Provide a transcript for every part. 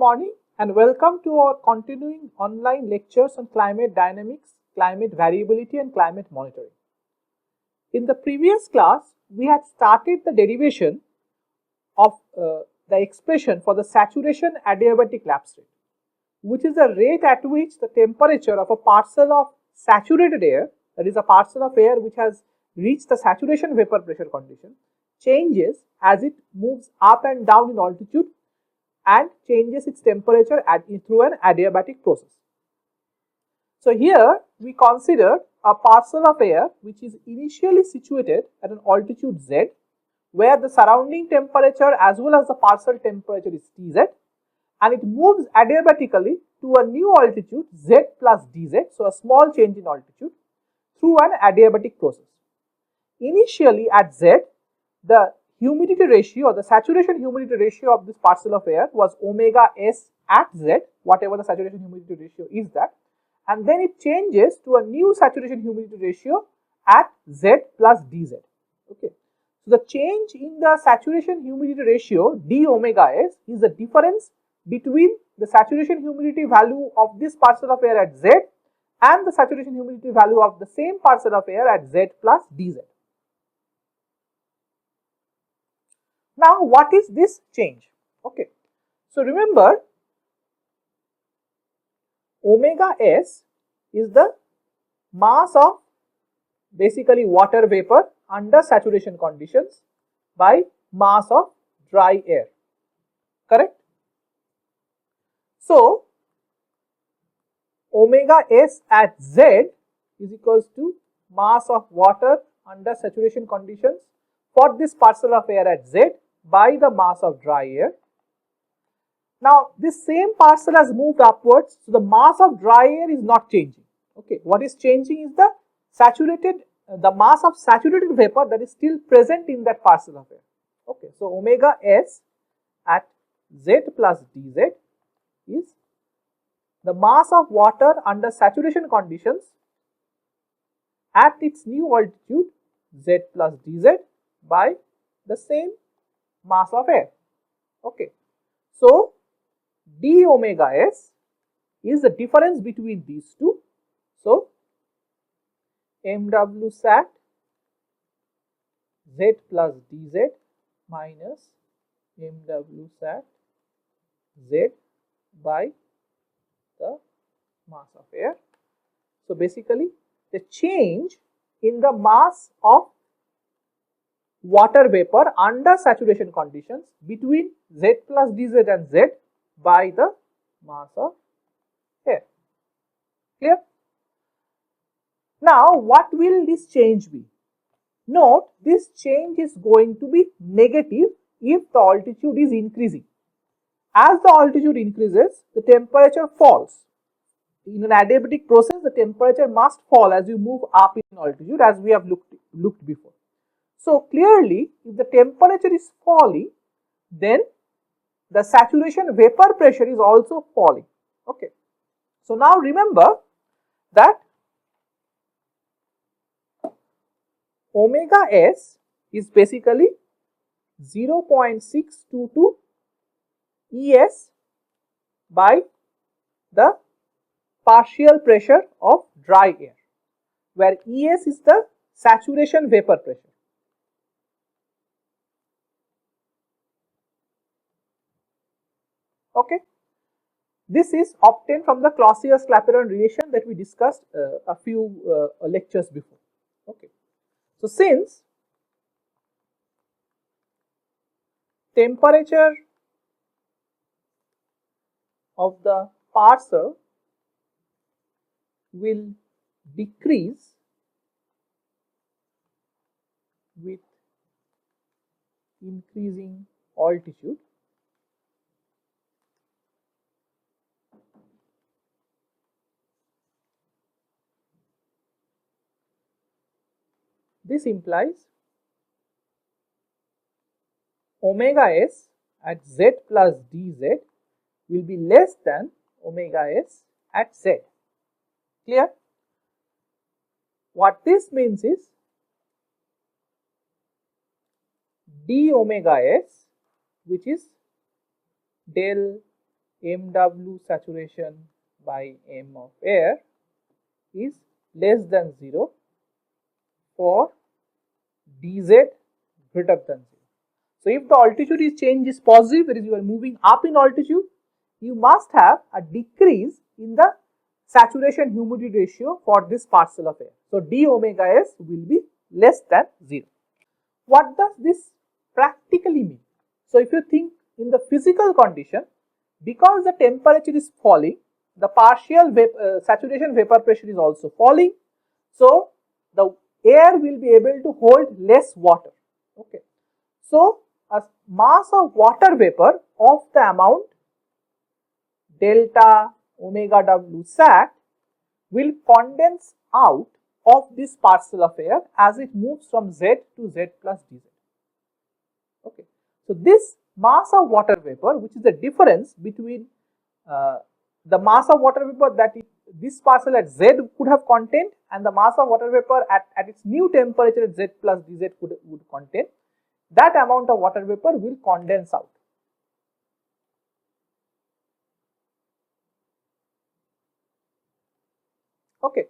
morning and welcome to our continuing online lectures on climate dynamics, climate variability and climate monitoring. In the previous class, we had started the derivation of the expression for the saturation adiabatic lapse rate, which is the rate at which the temperature of a parcel of saturated air, that is a parcel of air which has reached the saturation vapor pressure condition, changes as it moves up and down in altitude and changes its temperature through an adiabatic process. So here we consider a parcel of air which is initially situated at an altitude z, where the surrounding temperature as well as the parcel temperature is Tz, and it moves adiabatically to a new altitude z plus dz, so a small change in altitude, through an adiabatic process. Initially at z, the humidity ratio or the saturation humidity ratio of this parcel of air was omega s at z, whatever the saturation humidity ratio is that, and then it changes to a new saturation humidity ratio at z plus dz. Okay. So the change in the saturation humidity ratio d omega s is the difference between the saturation humidity value of this parcel of air at z and the saturation humidity value of the same parcel of air at z plus dz. Now, what is this change? Okay. So remember, omega s is the mass of basically water vapor under saturation conditions by mass of dry air, correct? So omega s at z is equals to mass of water under saturation conditions for this parcel of air at z by the mass of dry air. Now this same parcel has moved upwards, so the mass of dry air is not changing. Okay, what is changing is the mass of saturated vapor that is still present in that parcel of air. Okay, so omega s at z plus dz is the mass of water under saturation conditions at its new altitude z plus dz by the same mass of air. Okay, so d omega s is the difference between these two. So mw sat z plus dz minus mw sat z by the mass of air. So basically the change in the mass of water vapor under saturation conditions between z plus dz and z by the mass of air. Clear? Now what will this change be? Note, this change is going to be negative if the altitude is increasing. As the altitude increases, the temperature falls. In an adiabatic process, the temperature must fall as you move up in altitude, as we have looked before. So clearly, if the temperature is falling, then the saturation vapor pressure is also falling. Okay. So now remember that omega s is basically 0.622 Es by the partial pressure of dry air, where Es is the saturation vapor pressure. Okay, this is obtained from the Clausius-Clapeyron relation that we discussed a few lectures before. Okay, so since temperature of the parcel will decrease with increasing altitude, this implies omega s at z plus dz will be less than omega s at z. Clear? What this means is d omega s, which is del mW saturation by m of air is less than 0 for dz greater than 0. So if the altitude change is positive, that is you are moving up in altitude, you must have a decrease in the saturation humidity ratio for this parcel of air. So d omega s will be less than 0. What does this practically mean? So if you think in the physical condition, because the temperature is falling, the partial saturation vapor pressure is also falling. So the air will be able to hold less water. Okay. So a mass of water vapor of the amount delta omega w sat will condense out of this parcel of air as it moves from z to z plus dz. Okay. So this mass of water vapor, which is the difference between the mass of water vapor that this parcel at z could have contained and the mass of water vapor at its new temperature at z plus dz would contain, that amount of water vapor will condense out. Okay.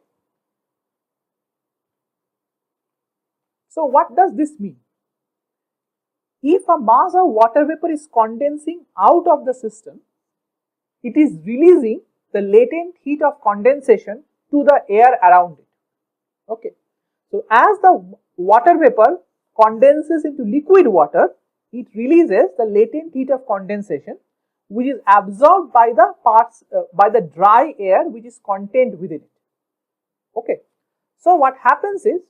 So what does this mean? If a mass of water vapor is condensing out of the system, it is releasing the latent heat of condensation to the air around it. Okay. So as the water vapor condenses into liquid water, it releases the latent heat of condensation, which is absorbed by the parts by the dry air which is contained within it. Okay. So what happens is,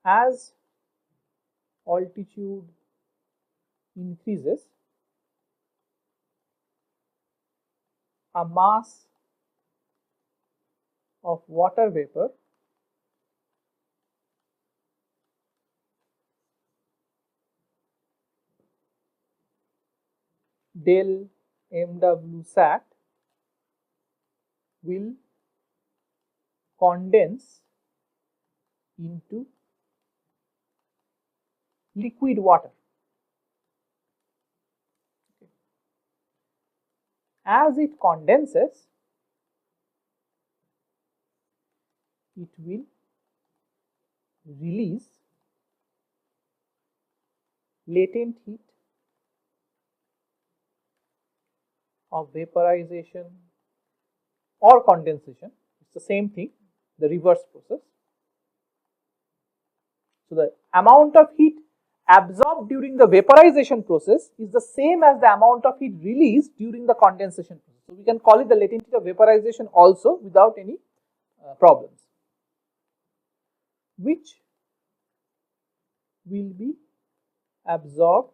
as altitude increases, a mass of water vapor del mw sat will condense into liquid water. Okay. As it condenses, it will release latent heat of vaporization or condensation. It's the same thing, the reverse process. So the amount of heat absorbed during the vaporization process is the same as the amount of heat released during the condensation process. So we can call it the latent heat of vaporization also without any problems, which will be absorbed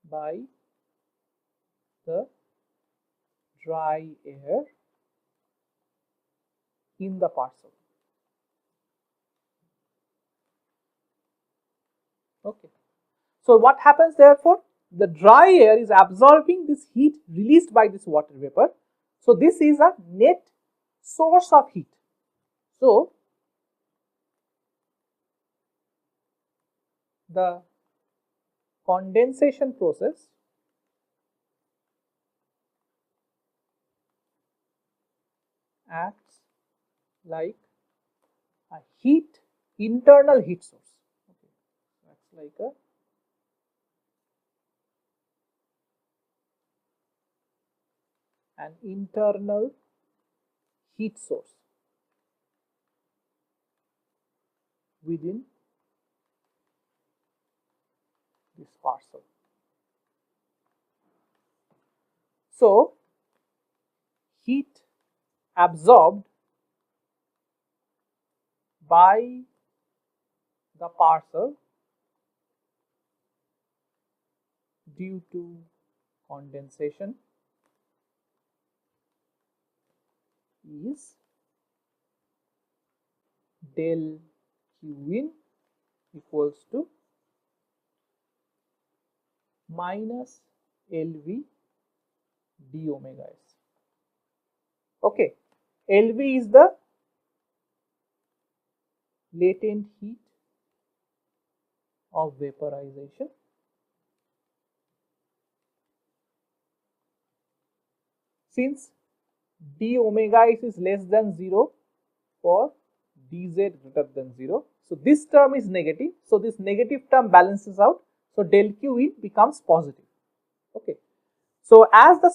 by the dry air in the parcel. Okay. So what happens therefore? The dry air is absorbing this heat released by this water vapor. So this is a net source of heat. So the condensation process acts like a internal heat source. Okay. Acts like an internal heat source within this parcel. So heat absorbed by the parcel due to condensation is del Q in equals to minus LV d omega s. Okay, LV is the latent heat of vaporization since d omega s is less than 0 for dz greater than 0. So this term is negative. So this negative term balances out. So del q in becomes positive. Okay. So as the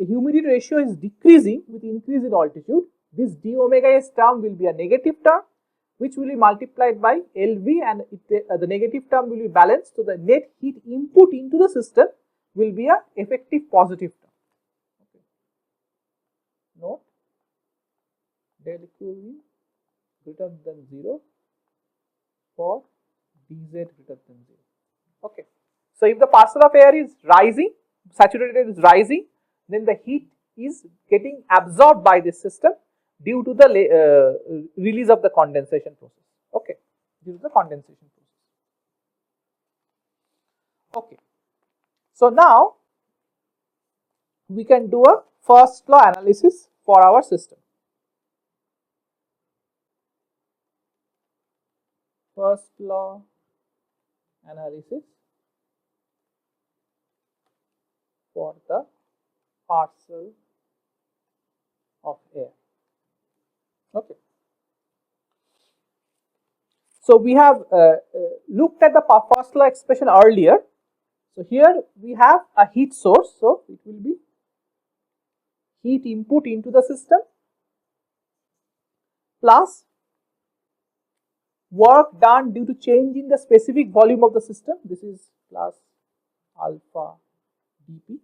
humidity ratio is decreasing with increase in altitude, this d omega s term will be a negative term, which will be multiplied by LV, and the negative term will be balanced. So the net heat input into the system will be a effective positive term. Okay. Note del q in greater than 0 for dz greater than 0. Okay. So if the parcel of air is rising, saturated air is rising, then the heat is getting absorbed by this system due to the release of the condensation process. Okay, due to the condensation process. Okay, so now we can do a first law analysis for our system. First law analysis for the parcel of air. Okay. So we have looked at the first law expression earlier. So here we have a heat source. So it will be heat input into the system plus work done due to change in the specific volume of the system. This is plus alpha dP.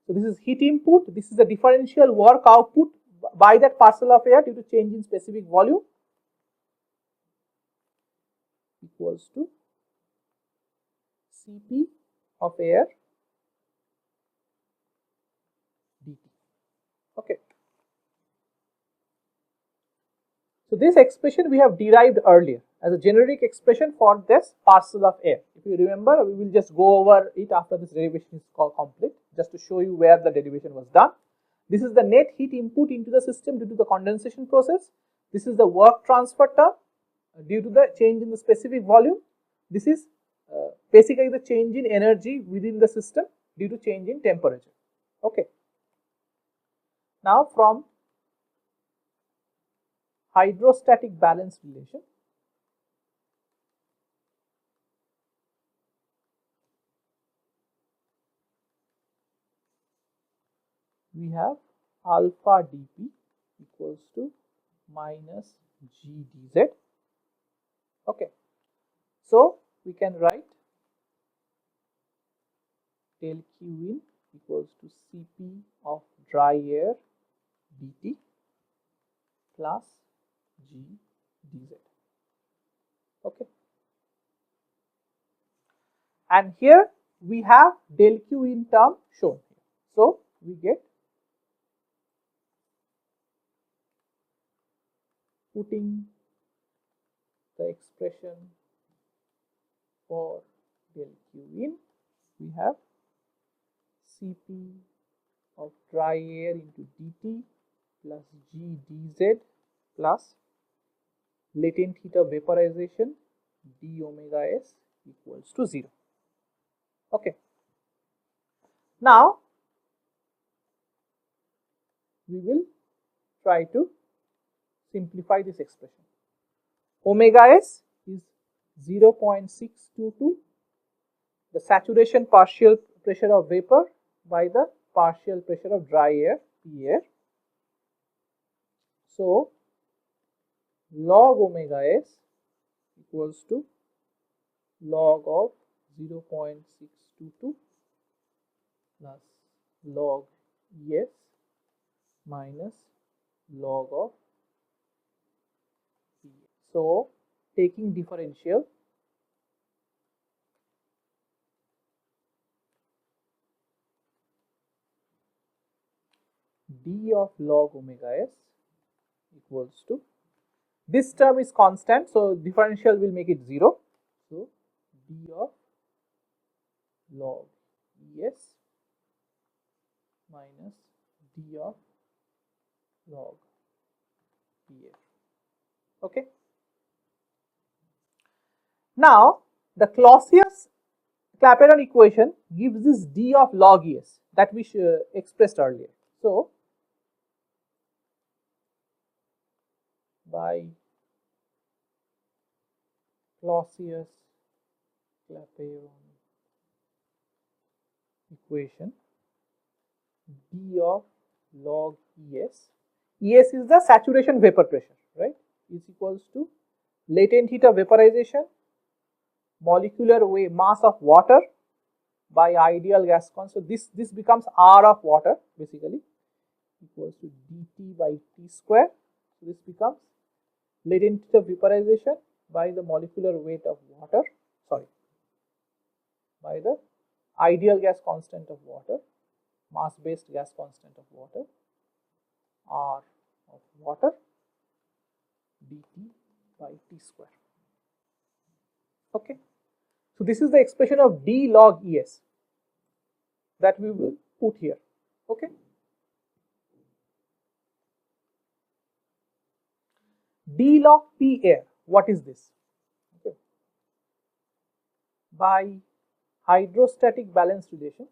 So this is heat input. This is the differential work output by that parcel of air due to change in specific volume, equals to Cp of air dt. Okay. So this expression we have derived earlier as a generic expression for this parcel of air. If you remember, we will just go over it after this derivation is complete, just to show you where the derivation was done. This is the net heat input into the system due to the condensation process. This is the work transfer term due to the change in the specific volume. This is basically the change in energy within the system due to change in temperature. Okay. Now from hydrostatic balance relation, we have alpha dP equals to minus g dz. Okay. So we can write del q in equals to Cp of dry air dt plus g dz. Okay. And here we have del q in term shown here. So we get, putting the expression for del q in, we have Cp of dry air into dt plus g dz plus latent heat of vaporization d omega s equals to 0. Okay. Now we will try to simplify this expression. Omega s is 0.622, the saturation partial pressure of vapor by the partial pressure of dry air, P air. So log omega s equals to log of 0.622 plus log Es minus log of P. So taking differential, d of log omega s equals to, this term is constant, so differential will make it 0. So d of log Es minus d of log Pf. Okay. Now the Clapeyron equation gives this d of log Es that we expressed earlier. So by Clausius-Clapeyron equation d of log Es. Es is the saturation vapor pressure, right? Is equals to latent heat of vaporization, molecular weight mass of water by ideal gas constant. So this becomes R of water basically, equals to dt by T square. So this becomes latent heat of vaporization by the molecular weight of water, by the ideal gas constant of water, mass based gas constant of water, R of water, dt by T square. Okay. So this is the expression of d log Es that we will put here. Okay. D log P air, what is this? Okay. By hydrostatic balance relation,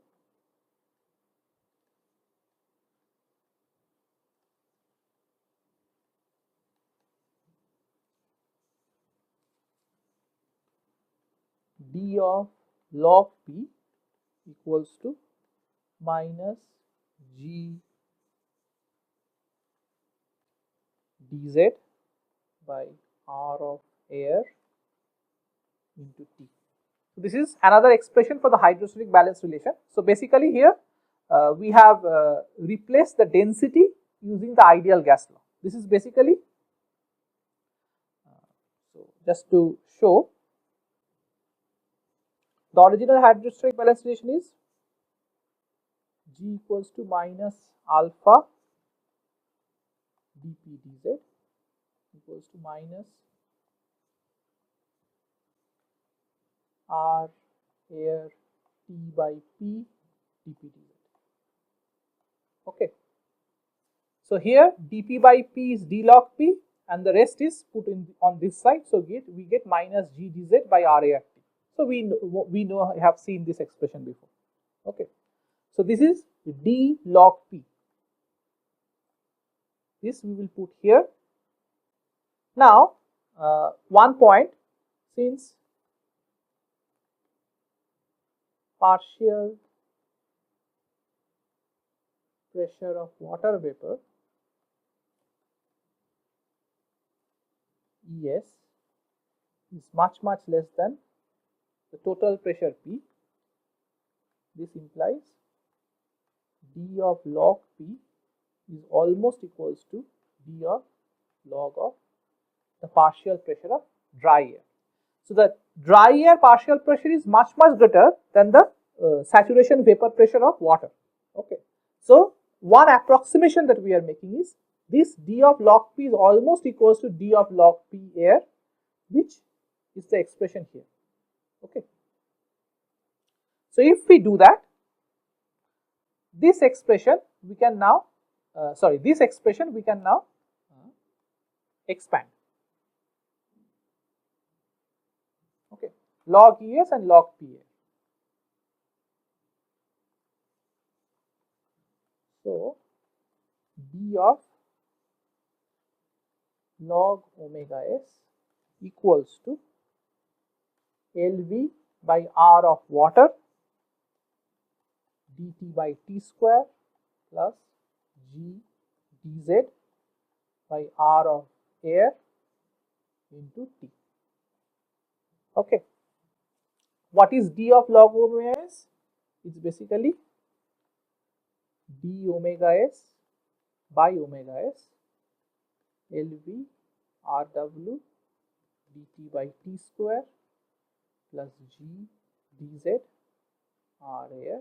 d of log P equals to minus G dz by R of air into T. So this is another expression for the hydrostatic balance relation. So basically here we have replaced the density using the ideal gas law. This is basically, so just to show, the original hydrostatic balance relation is G equals to minus alpha dP dz equals to minus R air T by P dP dz. Okay. So here dP by P is d log P and the rest is put in on this side. So we get minus G dz by R air T. So we have seen this expression before. Okay. So this is d log P. This we will put here. Now one point, since partial pressure of water vapor Es is much less than the total pressure P, this implies d of log P is almost equals to d of log of the partial pressure of dry air. So the dry air partial pressure is much greater than the saturation vapor pressure of water. Okay. So one approximation that we are making is this d of log P is almost equals to d of log P air, which is the expression here. Okay. So if we do that, this expression we can now expand. Okay, log Es and log Pa. So d of log omega s equals to Lv by R of water dt by T square plus G dz by R of air into T. Okay. What is d of log omega s? It's basically d omega s by omega s Lv Rw dt by T square plus G dz R air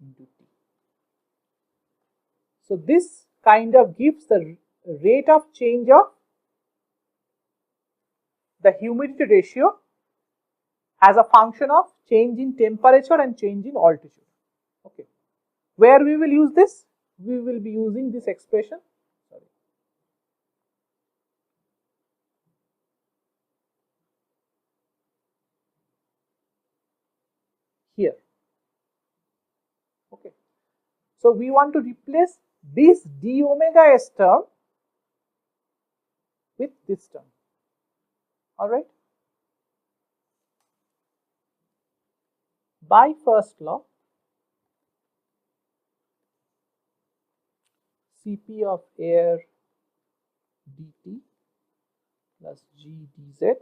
into T. So this kind of gives the rate of change of the humidity ratio as a function of change in temperature and change in altitude. Okay. Where we will use this? We will be using this expression. Here. Okay. So we want to replace this d omega s term with this term. All right. By first law, Cp of air dt plus G dz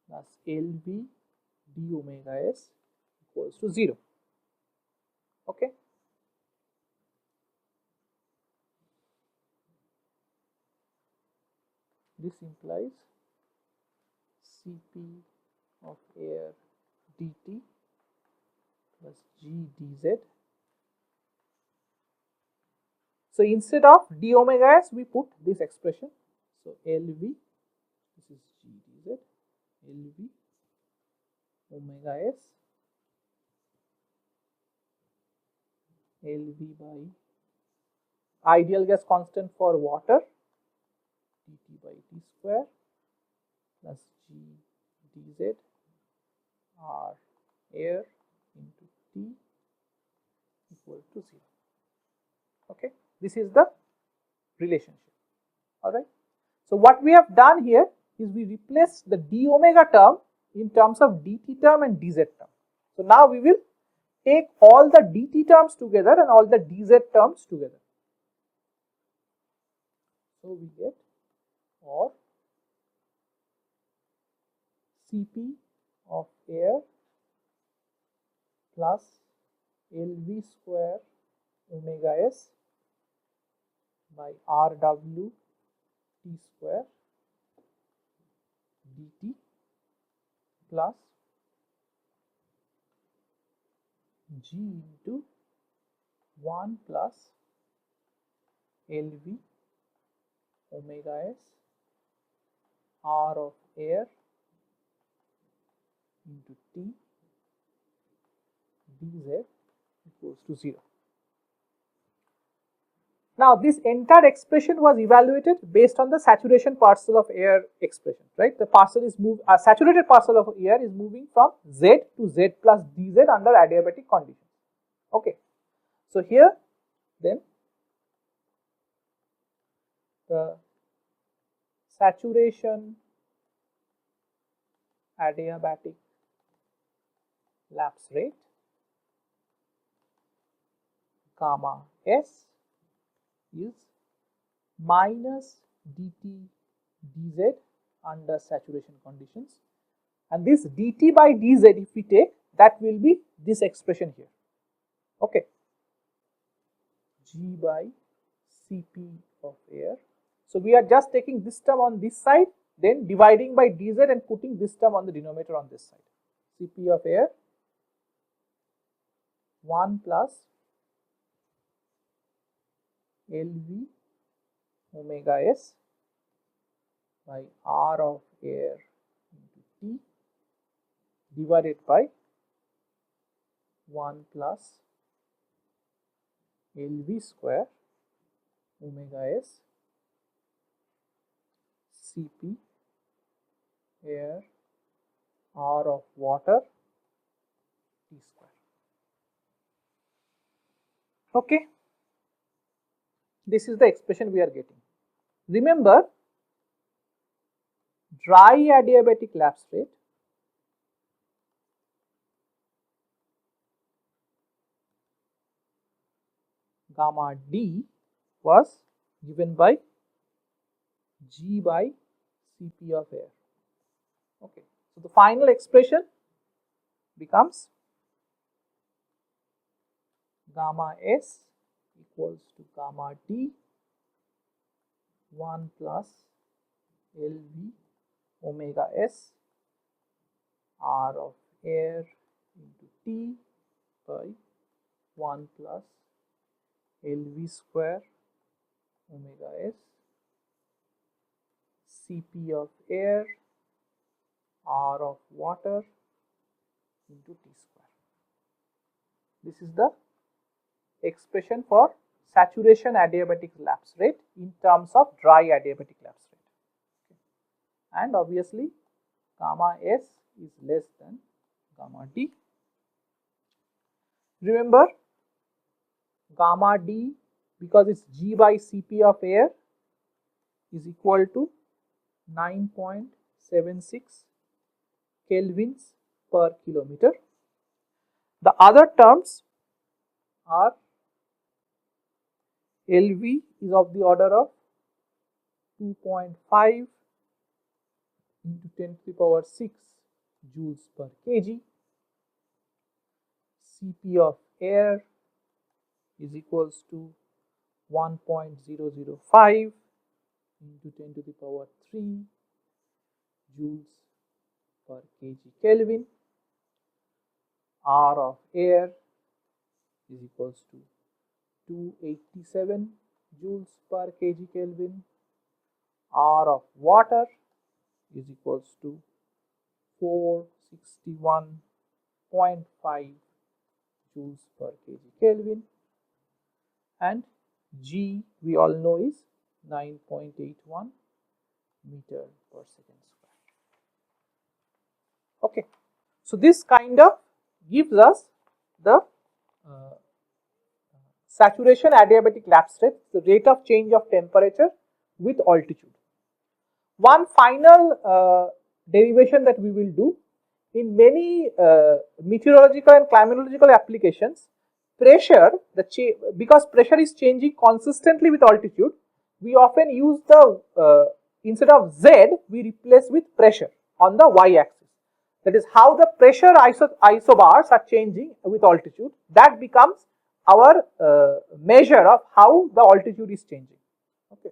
plus Lv d omega s equals to 0. Okay. This implies Cp of air dt plus G dz. So instead of d omega s, we put this expression. So Lv, this is G dz, Lv omega s, Lv by ideal gas constant for water, dt by t square plus G dz r air into t equal to 0. Okay, this is the relationship. All right. So what we have done here is we replaced the d omega term in terms of dt term and dz term. So now we will take all the dt terms together and all the dz terms together. So we get or Cp of air plus Lv square omega s by Rw t square dt plus G into 1 plus Lv omega s R of air into T dz equals to 0. Now this entire expression was evaluated based on the saturation parcel of air expression, right? The parcel is saturated parcel of air is moving from Z to Z plus dz under adiabatic conditions. Okay, so here then the saturation adiabatic lapse rate gamma s is minus dt dz under saturation conditions, and this dt by dz, if we take, that will be this expression here. Okay, G by Cp of air. So we are just taking this term on this side, then dividing by dz and putting this term on the denominator on this side. Cp of air 1 plus Lv omega s by R of air into T divided by 1 plus Lv square omega s Cp air R of water T square. Okay, this is the expression we are getting. Remember, dry adiabatic lapse rate gamma d was given by G by Cp of air. Okay, so the final expression becomes gamma s equals to gamma d 1 plus Lv omega s R of air into T by 1 plus Lv square omega s Cp of air R of water into T square. This is the expression for saturation adiabatic lapse rate in terms of dry adiabatic lapse rate. Okay. And obviously gamma s is less than gamma d. Remember, gamma d, because it's G by Cp of air, is equal to 9.76 kelvins per kilometer. The other terms are LV is of the order of 2.5 into 10 to the power 6 joules per kg. Cp of air is equals to 1.005 into 10 to the power 3 joules per kg Kelvin. R of air is equals to 287 joules per kg Kelvin. R of water is equals to 461.5 joules per kg Kelvin, and G we all know is 9.81 meter per second square. Okay, so this kind of gives us the saturation adiabatic lapse rate, the rate of change of temperature with altitude. One final derivation that we will do in many meteorological and climatological applications, pressure, because pressure is changing consistently with altitude, we often use the instead of Z we replace with pressure on the y-axis. That is how the pressure isobars are changing with altitude. That becomes our measure of how the altitude is changing. Okay.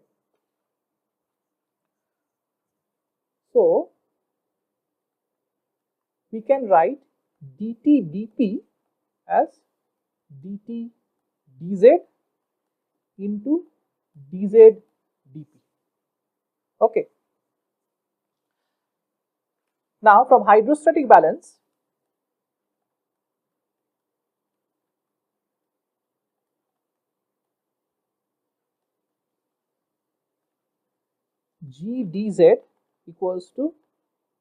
So we can write dt dp as dt dz into dz dp. Okay. Now from hydrostatic balance, G dz equals to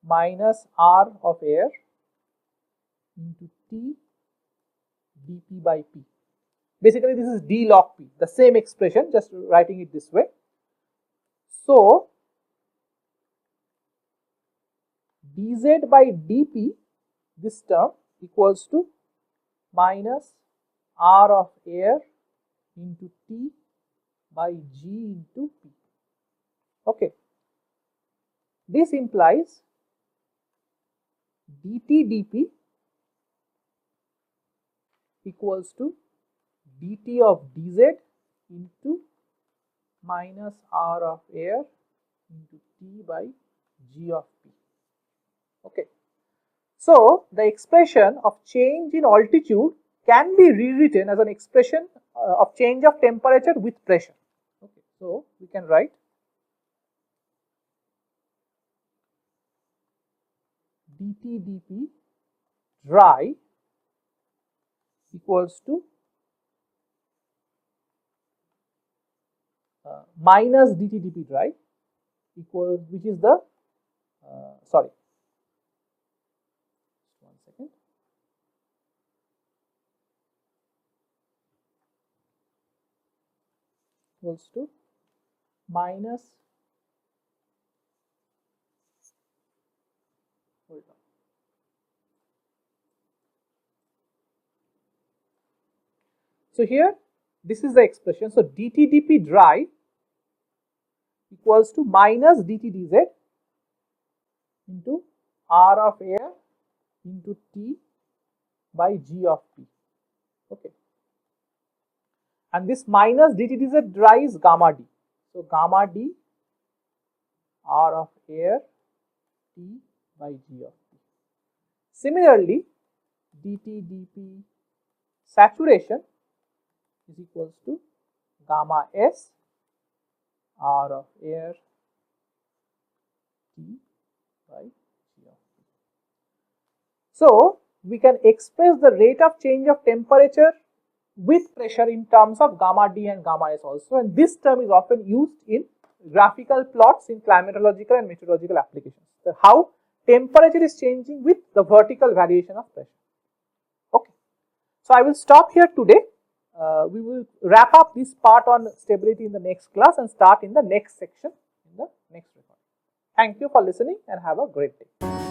minus R of air into T dp by P. Basically this is d log P, the same expression, just writing it this way. So dz by dp, this term equals to minus R of air into T by G into P. Okay. This implies dt dp equals to dt of dz into minus R of air into T by G of P. Okay. So the expression of change in altitude can be rewritten as an expression of change of temperature with pressure. Okay. So we can write dt dp dry equals to minus dt dp dry equals, which is the sorry, one second, equals to minus, hold on, so here this is the expression. So dt dp dry equals to minus dt dz into R of air into T by G of P. Okay. And this minus dt dz dry is gamma d. So gamma d R of air T by G of P. Similarly, dt dp saturation is equals to gamma s R of air T by G of P. So we can express the rate of change of temperature with pressure in terms of gamma d and gamma s also, and this term is often used in graphical plots in climatological and meteorological applications. So how temperature is changing with the vertical variation of pressure. Okay. So I will stop here today. We will wrap up this part on stability in the next class and start in the next section. in the next recording. Thank you for listening and have a great day.